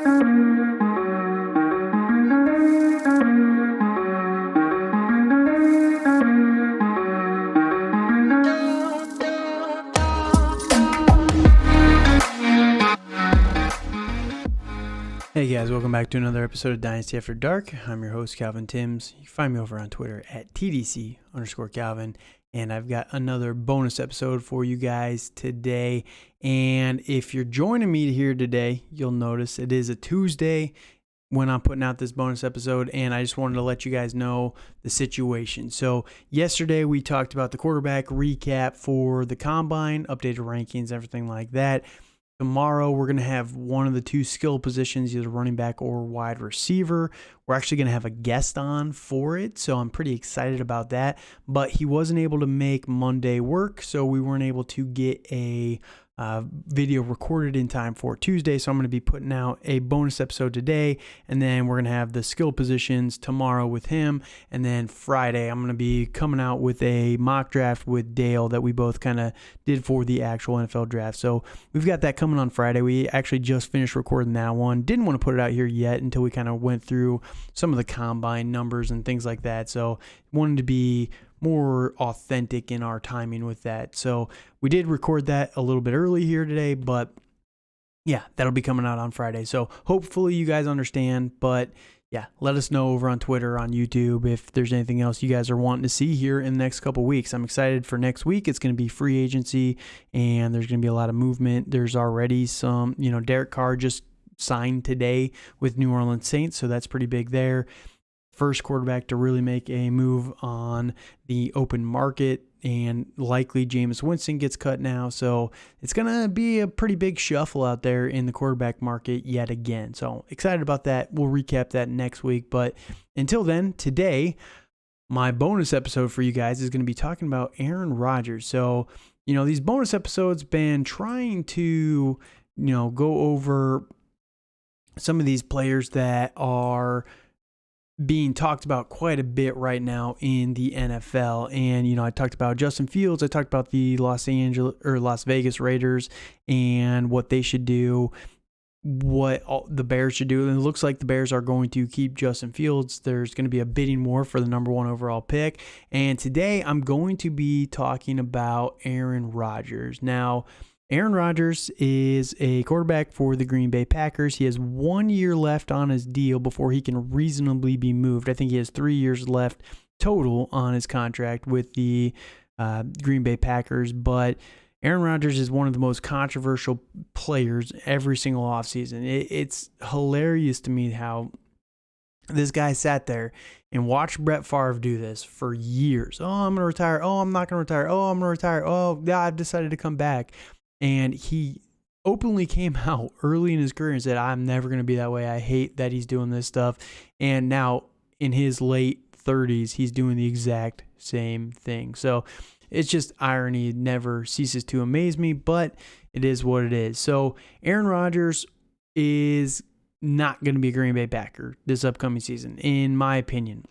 Hey guys, welcome back to another episode of Dynasty After Dark. I'm your host, Calvin Timms. You can find me over on Twitter at TDC_Calvin. And I've got another bonus episode for you guys today. And if you're joining me here today, you'll notice it is a Tuesday when I'm putting out this bonus episode. And I just wanted to let you guys know the situation. So yesterday we talked about the quarterback recap for the combine, updated rankings, everything like that. Tomorrow, we're going to have one of the two skill positions, either running back or wide receiver. We're actually going to have a guest on for it, so I'm pretty excited about that. But he wasn't able to make Monday work, so we weren't able to get a video recorded in time for Tuesday. So I'm going to be putting out a bonus episode today, and then we're going to have the skill positions tomorrow with him. And then Friday, I'm going to be coming out with a mock draft with Dale that we both kind of did for the actual NFL draft. So we've got that coming on Friday. We actually just finished recording that one. Didn't want to put it out here yet until we kind of went through some of the combine numbers and things like that. So wanted to be more authentic in our timing with that. So we did record that a little bit early here today, but yeah, that'll be coming out on Friday. So hopefully you guys understand, but yeah, let us know over on Twitter, on YouTube, if there's anything else you guys are wanting to see here in the next couple weeks. I'm excited for next week. It's going to be free agency and there's going to be a lot of movement. There's already some, Derek Carr just signed today with New Orleans Saints. So that's pretty big there. First quarterback to really make a move on the open market, and likely Jameis Winston gets cut now. So it's going to be a pretty big shuffle out there in the quarterback market yet again. So excited about that. We'll recap that next week. But until then, today, my bonus episode for you guys is going to be talking about Aaron Rodgers. So, these bonus episodes been trying to, go over some of these players that are being talked about quite a bit right now in the NFL. And, I talked about Justin Fields. I talked about the Las Vegas Raiders and what they should do, what the Bears should do. And it looks like the Bears are going to keep Justin Fields. There's going to be a bidding war for the number 1 overall pick. And today I'm going to be talking about Aaron Rodgers. Now, Aaron Rodgers is a quarterback for the Green Bay Packers. He has 1 year left on his deal before he can reasonably be moved. I think he has 3 years left total on his contract with the Green Bay Packers. But Aaron Rodgers is one of the most controversial players every single offseason. It's hilarious to me how this guy sat there and watched Brett Favre do this for years. Oh, I'm going to retire. Oh, I'm not going to retire. Oh, I'm going to retire. Oh, yeah, I've decided to come back. And he openly came out early in his career and said, I'm never going to be that way. I hate that he's doing this stuff. And now in his late 30s, he's doing the exact same thing. So it's just irony. It never ceases to amaze me, but it is what it is. So Aaron Rodgers is not going to be a Green Bay Packer this upcoming season, in my opinion.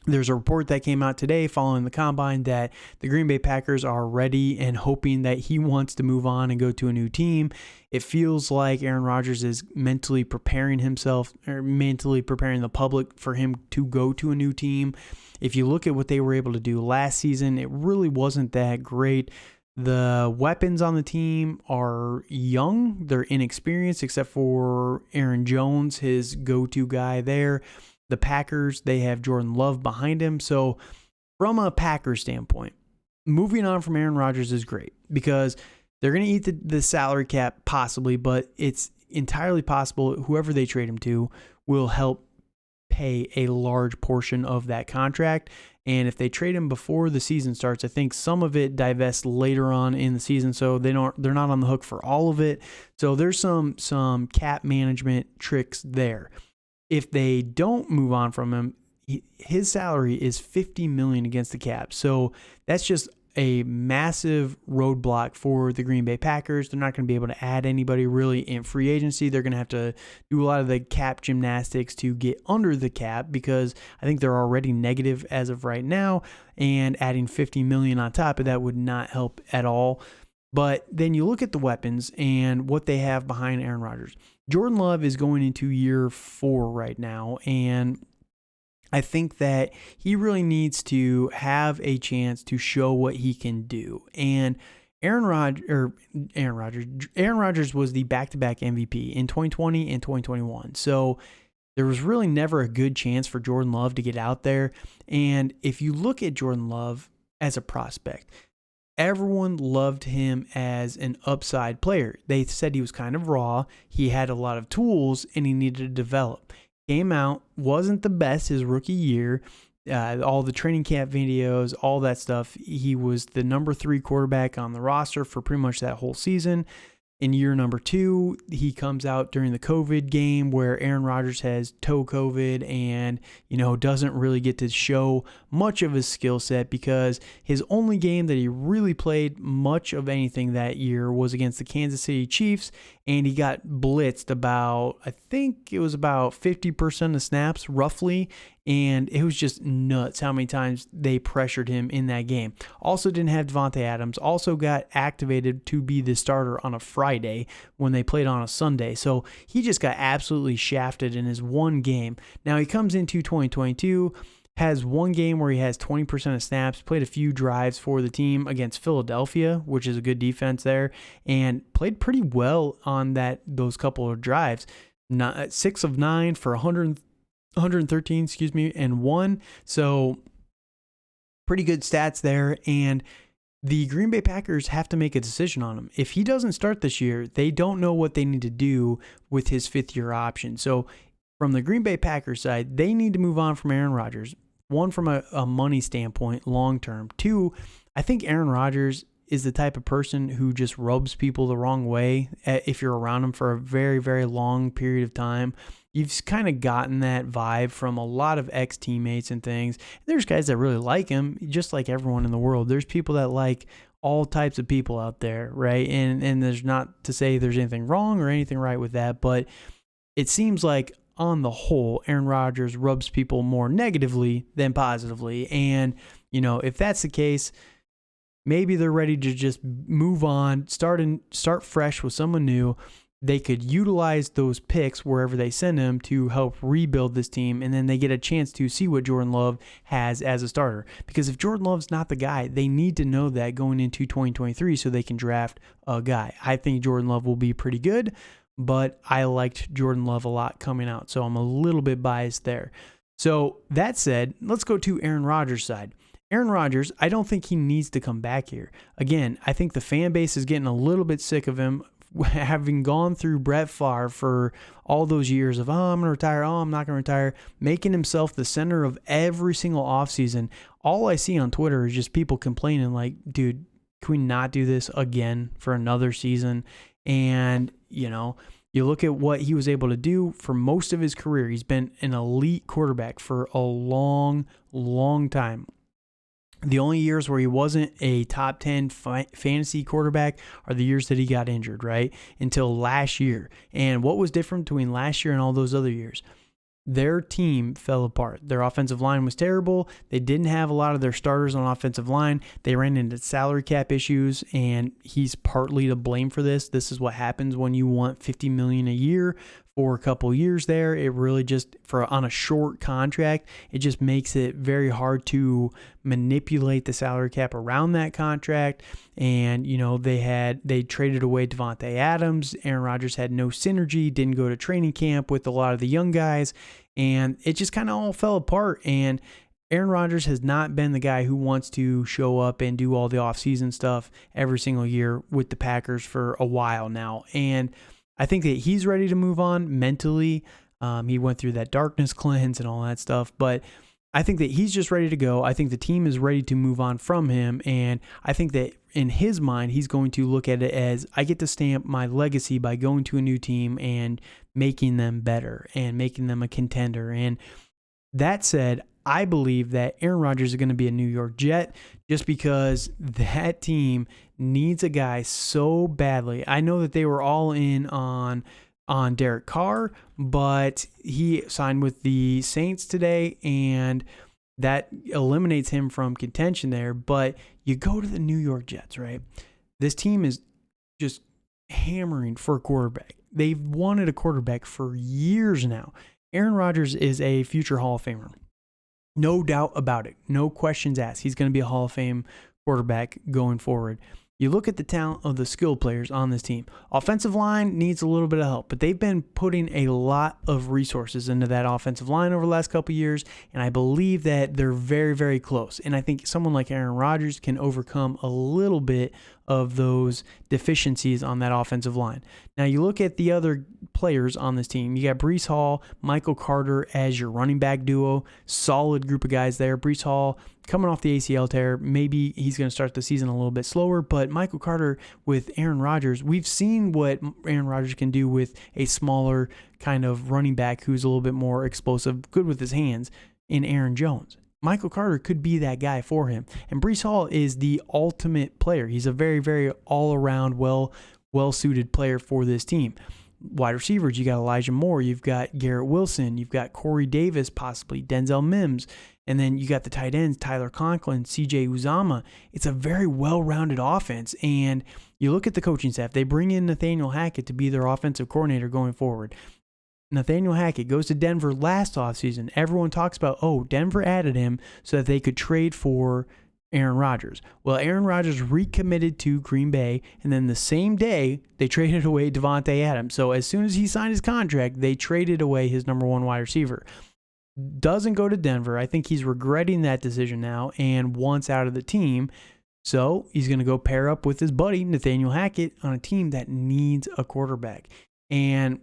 There's a report that came out today following the combine that the Green Bay Packers are ready and hoping that he wants to move on and go to a new team. It feels like Aaron Rodgers is mentally preparing himself, or mentally preparing the public for him to go to a new team. If you look at what they were able to do last season, it really wasn't that great. The weapons on the team are young. They're inexperienced, except for Aaron Jones, his go-to guy there. The Packers, they have Jordan Love behind him. So from a Packers standpoint, moving on from Aaron Rodgers is great because they're going to eat the salary cap possibly, but it's entirely possible whoever they trade him to will help pay a large portion of that contract. And if they trade him before the season starts, I think some of it divests later on in the season, so they're not on the hook for all of it. So there's some cap management tricks there. If they don't move on from him, his salary is $50 million against the cap. So that's just a massive roadblock for the Green Bay Packers. They're not going to be able to add anybody really in free agency. They're going to have to do a lot of the cap gymnastics to get under the cap because I think they're already negative as of right now, and adding $50 million on top of that would not help at all. But then you look at the weapons and what they have behind Aaron Rodgers. Jordan Love is going into year 4 right now, and I think that he really needs to have a chance to show what he can do. And Aaron Rodgers was the back-to-back MVP in 2020 and 2021. So there was really never a good chance for Jordan Love to get out there. And if you look at Jordan Love as a prospect, everyone loved him as an upside player. They said he was kind of raw. He had a lot of tools and he needed to develop. Came out, wasn't the best his rookie year. All the training camp videos, all that stuff. He was the number 3 quarterback on the roster for pretty much that whole season. In year number 2, he comes out during the COVID game where Aaron Rodgers has toe COVID and, doesn't really get to show much of his skill set because his only game that he really played much of anything that year was against the Kansas City Chiefs, and he got blitzed I think it was about 50% of snaps roughly, and it was just nuts how many times they pressured him in that game. Also didn't have Devontae Adams. Also got activated to be the starter on a Friday when they played on a Sunday. So he just got absolutely shafted in his one game. Now he comes into 2022, has one game where he has 20% of snaps, played a few drives for the team against Philadelphia, which is a good defense there, and played pretty well on those couple of drives. 6 of 9 for 113, and 1. So pretty good stats there. And the Green Bay Packers have to make a decision on him. If he doesn't start this year, they don't know what they need to do with his 5th-year option. So from the Green Bay Packers side, they need to move on from Aaron Rodgers. 1, from a money standpoint, long-term. 2, I think Aaron Rodgers is the type of person who just rubs people the wrong way if you're around him for a very, very long period of time. You've kind of gotten that vibe from a lot of ex-teammates and things. There's guys that really like him, just like everyone in the world. There's people that like all types of people out there, right? And there's not to say there's anything wrong or anything right with that, but it seems like on the whole, Aaron Rodgers rubs people more negatively than positively. And, if that's the case, maybe they're ready to just move on, start fresh with someone new. They could utilize those picks wherever they send them to help rebuild this team, and then they get a chance to see what Jordan Love has as a starter. Because if Jordan Love's not the guy, they need to know that going into 2023 so they can draft a guy. I think Jordan Love will be pretty good, but I liked Jordan Love a lot coming out, so I'm a little bit biased there. So that said, let's go to Aaron Rodgers' side. Aaron Rodgers, I don't think he needs to come back here. Again, I think the fan base is getting a little bit sick of him, having gone through Brett Favre for all those years of, I'm going to retire, I'm not going to retire, making himself the center of every single offseason. All I see on Twitter is just people complaining like, dude, can we not do this again for another season? And, you look at what he was able to do for most of his career. He's been an elite quarterback for a long, long time. The only years where he wasn't a top 10 fantasy quarterback are the years that he got injured, right? Until last year. And what was different between last year and all those other years? Their team fell apart. Their offensive line was terrible. They didn't have a lot of their starters on offensive line. They ran into salary cap issues, and he's partly to blame for this. This is what happens when you want $50 million a year for a couple years there. It really just, on a short contract, it just makes it very hard to manipulate the salary cap around that contract. And, they traded away Devontae Adams. Aaron Rodgers had no synergy, didn't go to training camp with a lot of the young guys, and it just kind of all fell apart. And Aaron Rodgers has not been the guy who wants to show up and do all the offseason stuff every single year with the Packers for a while now. And I think that he's ready to move on mentally. He went through that darkness cleanse and all that stuff, but I think that he's just ready to go. I think the team is ready to move on from him, and I think that in his mind, he's going to look at it as, I get to stamp my legacy by going to a new team and making them better and making them a contender. And that said, I believe that Aaron Rodgers is going to be a New York Jet just because that team needs a guy so badly. I know that they were all in on Derek Carr, but he signed with the Saints today, and that eliminates him from contention there. But you go to the New York Jets, right? This team is just hammering for a quarterback. They've wanted a quarterback for years now. Aaron Rodgers is a future Hall of Famer. No doubt about it. No questions asked. He's going to be a Hall of Fame quarterback going forward. You look at the talent of the skilled players on this team. Offensive line needs a little bit of help, but they've been putting a lot of resources into that offensive line over the last couple of years, and I believe that they're very, very close. And I think someone like Aaron Rodgers can overcome a little bit of those deficiencies on that offensive line. Now, you look at the other players on this team. You got Breece Hall, Michael Carter as your running back duo. Solid group of guys there. Breece Hall coming off the ACL tear. Maybe he's going to start the season a little bit slower, but Michael Carter with Aaron Rodgers, we've seen what Aaron Rodgers can do with a smaller kind of running back who's a little bit more explosive, good with his hands, in Aaron Jones. Michael Carter could be that guy for him. And Breece Hall is the ultimate player. He's a very, very all-around, well-suited player for this team. Wide receivers, you got Elijah Moore, you've got Garrett Wilson, you've got Corey Davis, possibly Denzel Mims, and then you got the tight ends, Tyler Conklin, CJ Uzama. It's a very well-rounded offense, and you look at the coaching staff. They bring in Nathaniel Hackett to be their offensive coordinator going forward. Nathaniel Hackett goes to Denver last offseason. Everyone talks about, Denver added him so that they could trade for Aaron Rodgers. Well, Aaron Rodgers recommitted to Green Bay, and then the same day, they traded away Devontae Adams. So as soon as he signed his contract, they traded away his number one wide receiver. Doesn't go to Denver. I think he's regretting that decision now and wants out of the team. So he's going to go pair up with his buddy, Nathaniel Hackett, on a team that needs a quarterback. And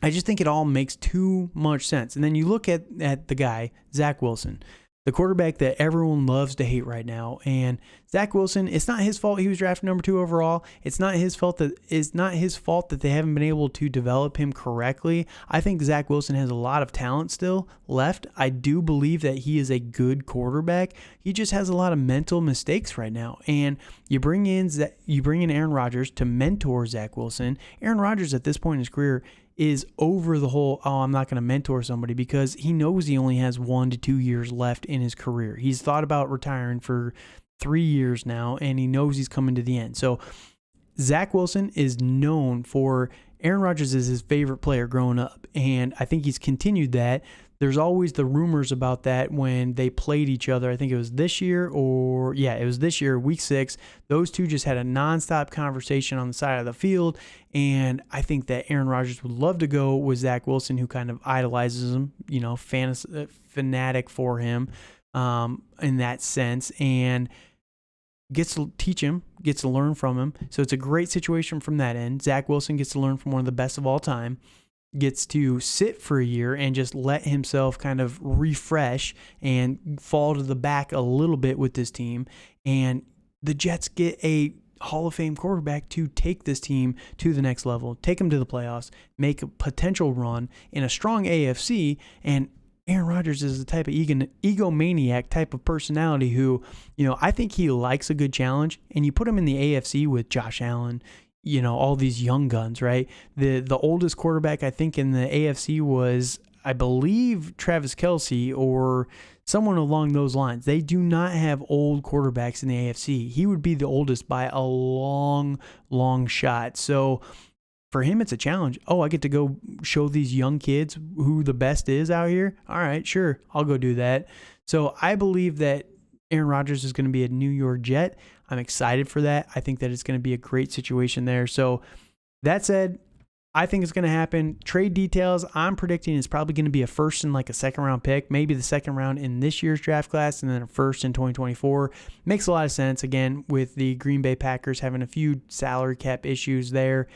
I just think it all makes too much sense. And then you look at the guy, Zach Wilson, the quarterback that everyone loves to hate right now. And Zach Wilson, it's not his fault he was drafted number 2 overall. It's not his fault that they haven't been able to develop him correctly. I think Zach Wilson has a lot of talent still left. I do believe that he is a good quarterback. He just has a lot of mental mistakes right now. And you bring in Aaron Rodgers to mentor Zach Wilson. Aaron Rodgers at this point in his career is over the whole, I'm not going to mentor somebody, because he knows he only has 1 to 2 years left in his career. He's thought about retiring for 3 years now, and he knows he's coming to the end. So Zach Wilson is known for, Aaron Rodgers is his favorite player growing up, and I think he's continued that. There's always the rumors about that when they played each other. I think it was this year it was this year, week 6. Those two just had a nonstop conversation on the side of the field. And I think that Aaron Rodgers would love to go with Zach Wilson, who kind of idolizes him, fanatic for him in that sense, and gets to teach him, gets to learn from him. So it's a great situation from that end. Zach Wilson gets to learn from one of the best of all time, gets to sit for a year and just let himself kind of refresh and fall to the back a little bit with this team. And the Jets get a Hall of Fame quarterback to take this team to the next level, take them to the playoffs, make a potential run in a strong AFC. And Aaron Rodgers is the type of egomaniac type of personality who, I think he likes a good challenge. And you put him in the AFC with Josh Allen, all these young guns, right? The oldest quarterback, I think, in the AFC was, I believe, Travis Kelce or someone along those lines. They do not have old quarterbacks in the AFC. He would be the oldest by a long, long shot. So for him, it's a challenge. I get to go show these young kids who the best is out here. All right, sure, I'll go do that. So I believe that Aaron Rodgers is going to be a New York Jet. I'm excited for that. I think that it's going to be a great situation there. So that said, I think it's going to happen. Trade details, I'm predicting it's probably going to be a first and like a second round pick, maybe the second round in this year's draft class, and then a first in 2024. Makes a lot of sense, again, with the Green Bay Packers having a few salary cap issues there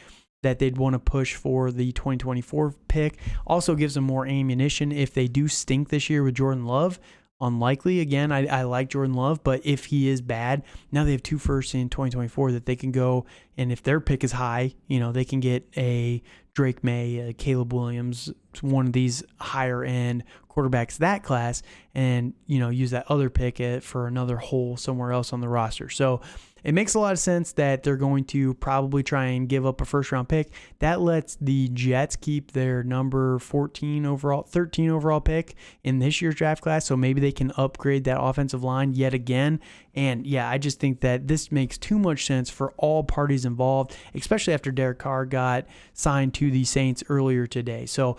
that they'd want to push for the 2024 pick. Also gives them more ammunition if they do stink this year with Jordan Love. Unlikely. Again, I like Jordan Love, but if he is bad, now they have 2 firsts in 2024 that they can go, and if their pick is high, they can get a Drake May, a Caleb Williams, one of these higher end quarterbacks that class and, use that other pick for another hole somewhere else on the roster. So it makes a lot of sense that they're going to probably try and give up a first round pick. That lets the Jets keep their number 13 overall pick in this year's draft class. So maybe they can upgrade that offensive line yet again. And yeah, I just think that this makes too much sense for all parties involved, especially after Derek Carr got signed to the Saints earlier today. So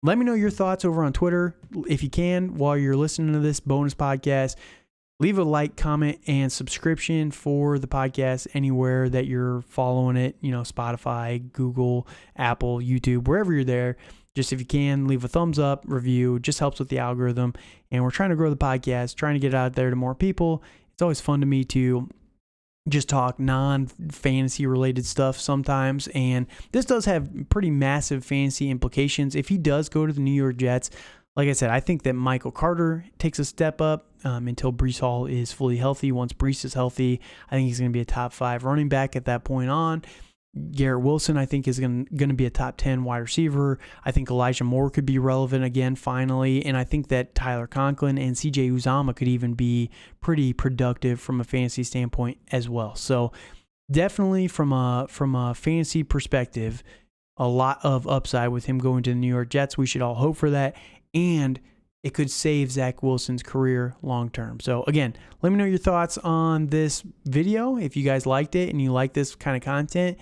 let me know your thoughts over on Twitter. If you can, while you're listening to this bonus podcast, leave a like, comment, and subscription for the podcast anywhere that you're following it, Spotify, Google, Apple, YouTube, wherever you're there. Just if you can, leave a thumbs up, review. It just helps with the algorithm. And we're trying to grow the podcast, trying to get it out there to more people. It's always fun to me to just talk non-fantasy related stuff sometimes. And this does have pretty massive fantasy implications. If he does go to the New York Jets, like I said, I think that Michael Carter takes a step up until Breece Hall is fully healthy. Once Breece is healthy, I think he's going to be a top 5 running back at that point on. Garrett Wilson, I think, is going to be a top 10 wide receiver. I think Elijah Moore could be relevant again finally. And I think that Tyler Conklin and CJ Uzomah could even be pretty productive from a fantasy standpoint as well. So definitely from a fantasy perspective, a lot of upside with him going to the New York Jets. We should all hope for that. And it could save Zach Wilson's career long term. So again, let me know your thoughts on this video. If you guys liked it and you like this kind of content,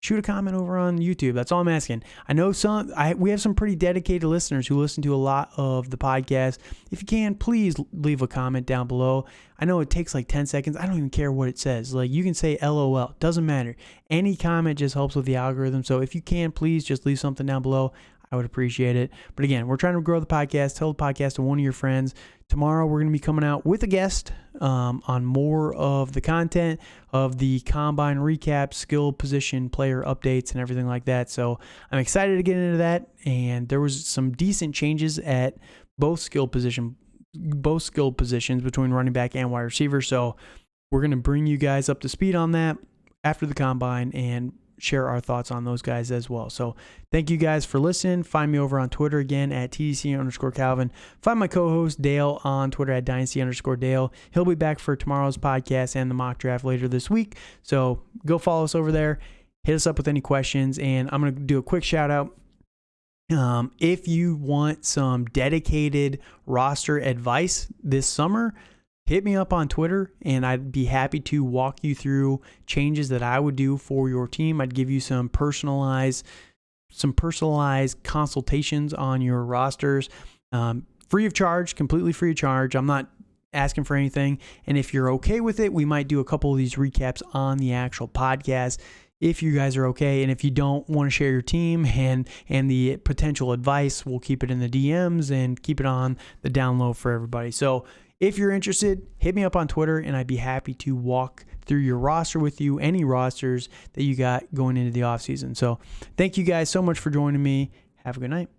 shoot a comment over on YouTube. That's all I'm asking. I know we have some pretty dedicated listeners who listen to a lot of the podcast. If you can, please leave a comment down below. I know it takes like 10 seconds. I don't even care what it says. Like, you can say LOL. Doesn't matter. Any comment just helps with the algorithm. So if you can, please just leave something down below. I would appreciate it. But again, we're trying to grow the podcast. Tell the podcast to one of your friends. Tomorrow, we're going to be coming out with a guest on more of the content of the combine recap, skill position, player updates, and everything like that. So I'm excited to get into that. And there was some decent changes at both skill positions between running back and wide receiver. So we're going to bring you guys up to speed on that after the combine and share our thoughts on those guys as well. So thank you guys for listening. Find me over on Twitter again at TDC_Calvin. Find my co-host Dale on Twitter at Dynasty_Dale. He'll be back for tomorrow's podcast and the mock draft later this week. So go follow us over there. Hit us up with any questions. And I'm going to do a quick shout out. If you want some dedicated roster advice this summer, hit me up on Twitter, and I'd be happy to walk you through changes that I would do for your team. I'd give you some personalized consultations on your rosters, free of charge, completely free of charge. I'm not asking for anything. And if you're okay with it, we might do a couple of these recaps on the actual podcast, if you guys are okay. And if you don't want to share your team and the potential advice, we'll keep it in the DMs and keep it on the down low for everybody. So if you're interested, hit me up on Twitter, and I'd be happy to walk through your roster with you, any rosters that you got going into the offseason. So thank you guys so much for joining me. Have a good night.